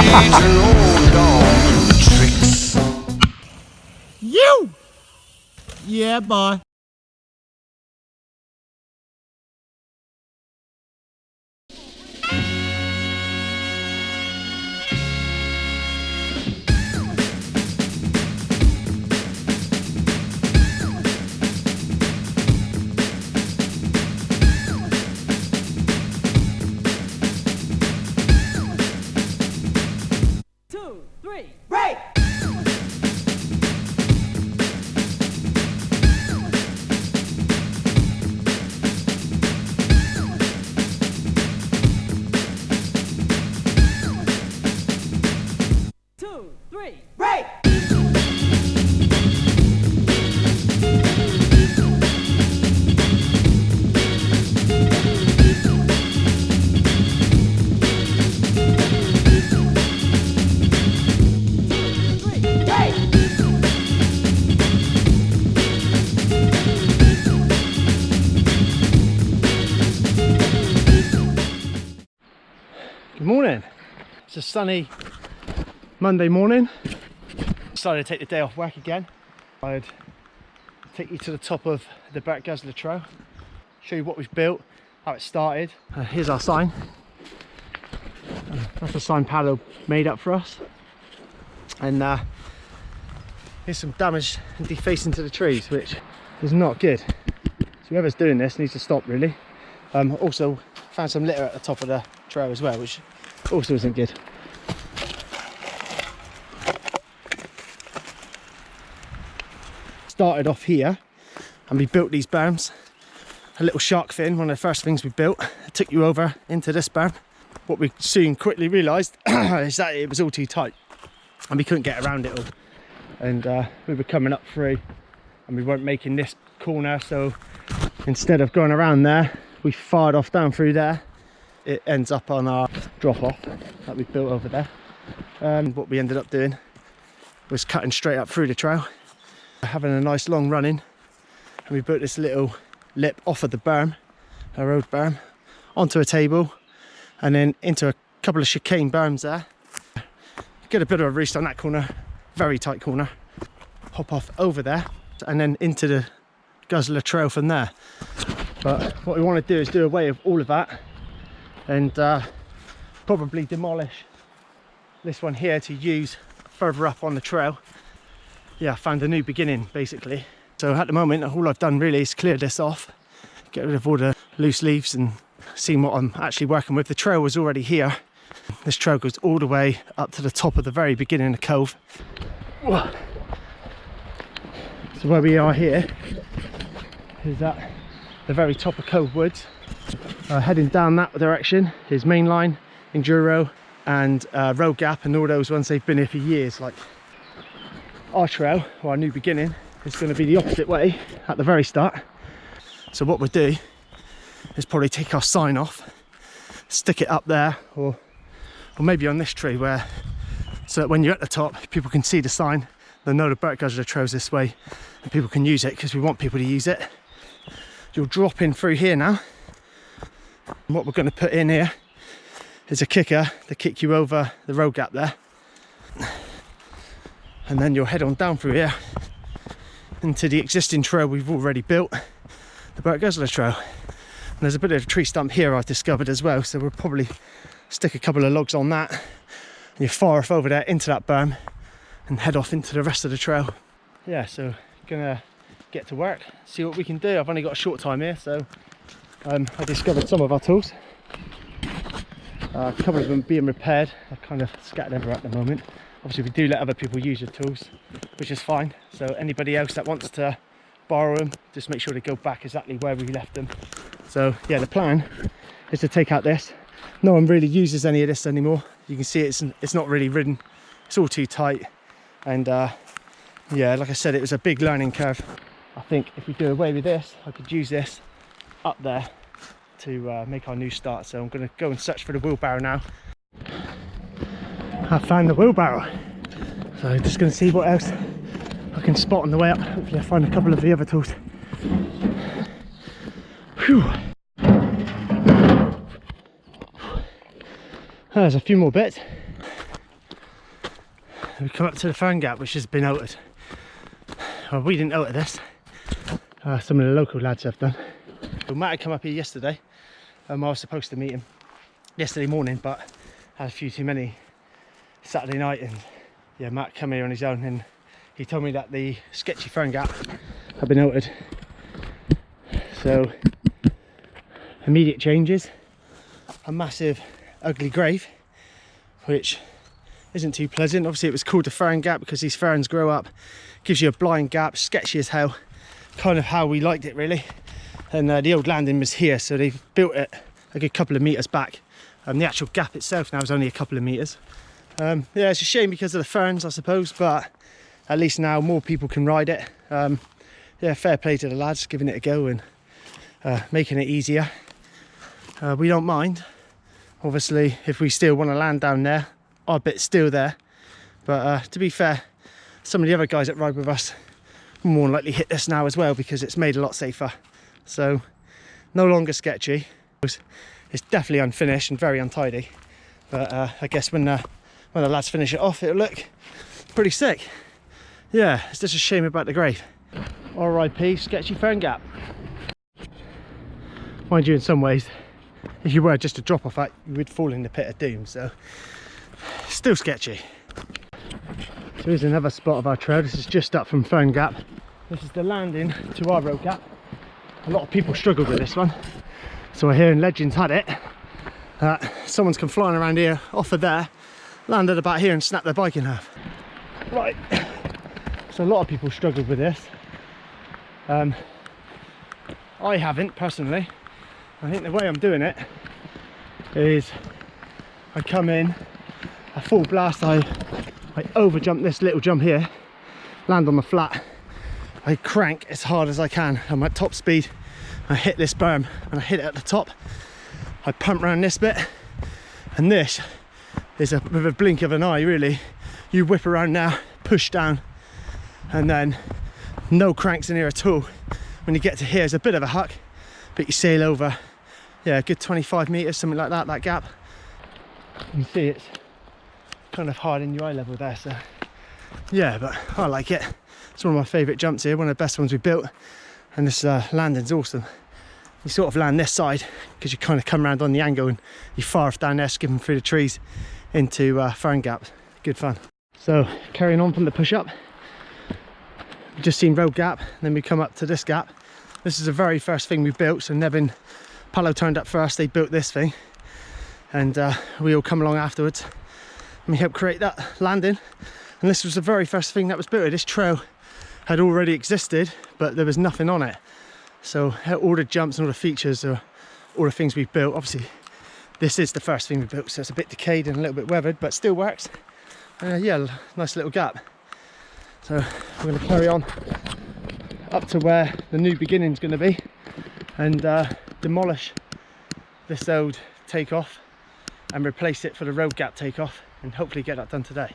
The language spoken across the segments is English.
teaching old dog tricks. You! Yeah, boy. Break! Two, three, break! Good morning. It's a sunny Monday morning. Decided to take the day off work again. I'd take you to the top of the Burt Guzzler trail, show you what we've built, how it started. Here's our sign. That's a sign Paolo made up for us. And here's some damage and defacing to the trees, which is not good. So whoever's doing this needs to stop, really. Also found some litter at the top of the trail as well, which also isn't good. Started off here and we built these berms. A little shark fin, one of the first things we built. It took you over into this berm. What we soon quickly realised is that it was all too tight and we couldn't get around it all. And we were coming up through and we weren't making this corner, so instead of going around there, we fired off down through there. It ends up on our drop off that we built over there. What we ended up doing was cutting straight up through the trail, having a nice long run in, and we built this little lip off of the berm, a road berm, onto a table and then into a couple of chicane berms there. Get a bit of a roost on that corner, very tight corner, hop off over there and then into the Guzzler trail from there. But what we want to do is do away with all of that and probably demolish this one here to use further up on the trail. Yeah, found a new beginning basically. So at the moment all I've done really is clear this off, get rid of all the loose leaves and see what I'm actually working with. The trail was already here. This trail goes all the way up to the top of the very beginning of the cove. So where we are here is at the very top of Cove Woods. Heading down that direction is Mainline, Enduro and Road Gap and all those ones. They've been here for years. Like our trail, or our new beginning, is going to be the opposite way at the very start. So what we'll do is probably take our sign off, stick it up there or maybe on this tree, where so that when you're at the top people can see the sign, they'll know the Burt Guzzler trail's this way and people can use it because we want people to use it. You'll drop in through here now. And what we're going to put in here is a kicker to kick you over the road gap there, and then you'll head on down through here into the existing trail we've already built, the Burt Guzzler trail. And there's a bit of a tree stump here I've discovered as well, so we'll probably stick a couple of logs on that and you fire off over there into that berm and head off into the rest of the trail. Yeah, so gonna get to work, see what we can do. I've only got a short time here, so I discovered some of our tools. A couple of them being repaired. They're kind of scattered everywhere at the moment. Obviously we do let other people use your tools, which is fine. So anybody else that wants to borrow them, just make sure they go back exactly where we left them. So yeah, the plan is to take out this. No one really uses any of this anymore. You can see it's not really ridden. It's all too tight. And yeah, like I said, it was a big learning curve. I think if we do away with this, I could use this up there to make our new start. So I'm going to go and search for the wheelbarrow now. I found the wheelbarrow, so I'm just going to see what else I can spot on the way up. Hopefully I find a couple of the other tools. Whew. There's a few more bits. We come up to the fern gap, which has been outed. Well, we didn't out this. Some of the local lads have done. So Matt had come up here yesterday. I was supposed to meet him yesterday morning, but had a few too many Saturday night, and yeah, Matt came here on his own, and he told me that the sketchy fern gap had been outed. So immediate changes: a massive ugly grave, which isn't too pleasant. Obviously it was called the fern gap because these ferns grow up, gives you a blind gap, sketchy as hell, kind of how we liked it really. And the old landing was here, so they've built it a good couple of meters back. The actual gap itself now is only a couple of meters. Yeah, it's a shame because of the ferns, I suppose, but at least now more people can ride it. Yeah, fair play to the lads giving it a go and making it easier. We don't mind. Obviously, if we still want to land down there, our bit's still there. But to be fair, some of the other guys that ride with us will more than likely hit this now as well because it's made a lot safer. So, no longer sketchy. It's definitely unfinished and very untidy. But I guess when the lads finish it off, it'll look pretty sick. Yeah, it's just a shame about the grave. R.I.P. sketchy fern gap. Mind you, in some ways, if you were just to drop off that, you would fall in the pit of doom, so still sketchy. So here's another spot of our trail. This is just up from Fern Gap. This is the landing to our road gap. A lot of people struggled with this one. So I hear in legends had it. Someone's come flying around here, off of there, landed about here and snapped their bike in half. Right, so a lot of people struggled with this. I haven't personally. I think the way I'm doing it is I come in, a full blast, I over jump this little jump here, land on the flat, I crank as hard as I can. I'm at top speed, I hit this berm and I hit it at the top. I pump around this bit, and this is with a blink of an eye really. You whip around now, push down, and then no cranks in here at all. When you get to here, it's a bit of a huck, but you sail over, yeah, a good 25 meters, something like that gap. You can see it's kind of hard in your eye level there, so yeah, but I like it. It's one of my favourite jumps here, one of the best ones we built, and this landing's awesome. You sort of land this side because you kind of come around on the angle and you fire off down there, skipping through the trees into Fern Gap. Good fun. So carrying on from the push up, we've just seen road gap, and then we come up to this gap. This is the very first thing we built, so Nevin Palo turned up first, they built this thing, and we all come along afterwards and we helped create that landing. And this was the very first thing that was built. This trail had already existed, but there was nothing on it. So all the jumps and all the features are all the things we've built. Obviously this is the first thing we built, so it's a bit decayed and a little bit weathered, but still works. Yeah, nice little gap. So we're going to carry on up to where the new beginning's going to be, and demolish this old takeoff and replace it for the road gap takeoff, and hopefully get that done today.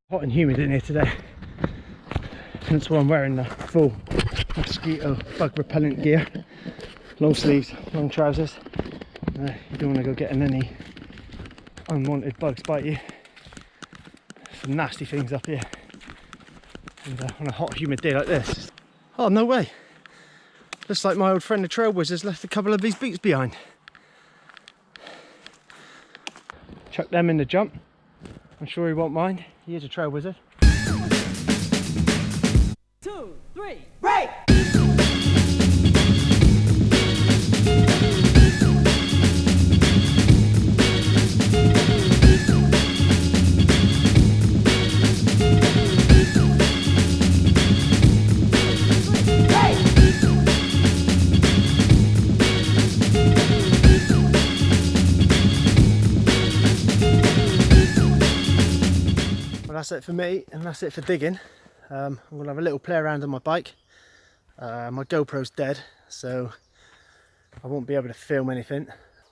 Hot and humid in here today, hence why I'm wearing the full mosquito bug repellent gear, long sleeves, long trousers. You don't want to go getting any unwanted bugs bite you. Some nasty things up here, and on a hot humid day like this. Oh no way, looks like my old friend the trail wizard's left a couple of his boots behind. Chuck them in the jump, I'm sure he won't mind. He is a trail wizard. 2, 3, break! that's it for me, and that's it for digging. I'm going to have a little play around on my bike. My GoPro's dead, so I won't be able to film anything.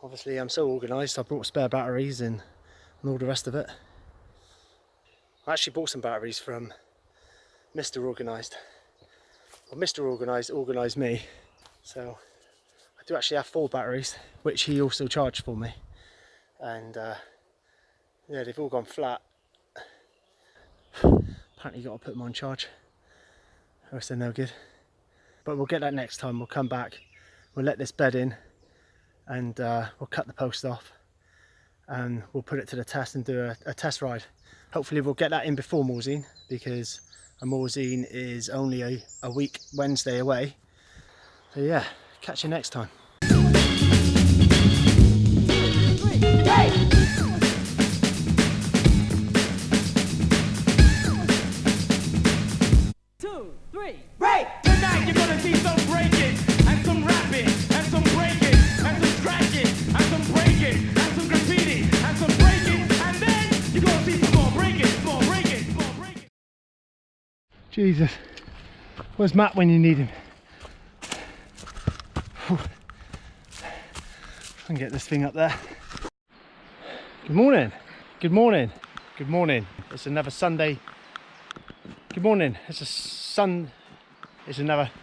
Obviously I'm so organised, I brought spare batteries and all the rest of it. I actually bought some batteries from Mr. Organised. Well, Mr. Organised organised me, so I do actually have 4 batteries, which he also charged for me. And yeah, they've all gone flat. Apparently you got to put them on charge, or else they're no good. But we'll get that next time. We'll come back, we'll let this bed in, and we'll cut the post off, and we'll put it to the test and do a test ride. Hopefully we'll get that in before Morzine, because a Morzine is only a week Wednesday away. So yeah, catch you next time. Break! Tonight you're gonna see some breaking, and some rapping, and some breaking, and some scratching, and some breaking, and some graffiti, and some breaking, and then you're gonna see some more breaking, more breaking, more breaking. Jesus, where's Matt when you need him? Try and get this thing up there. Good morning, good morning, good morning. It's another Sunday. Good morning.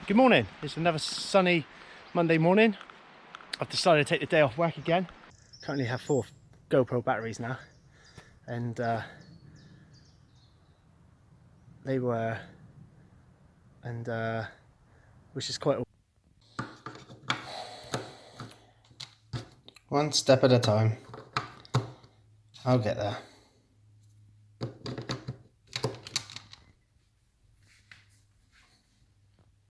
Good morning. It's another sunny Monday morning. I've decided to take the day off work again. Currently have 4 GoPro batteries now, and which is quite. One step at a time. I'll get there.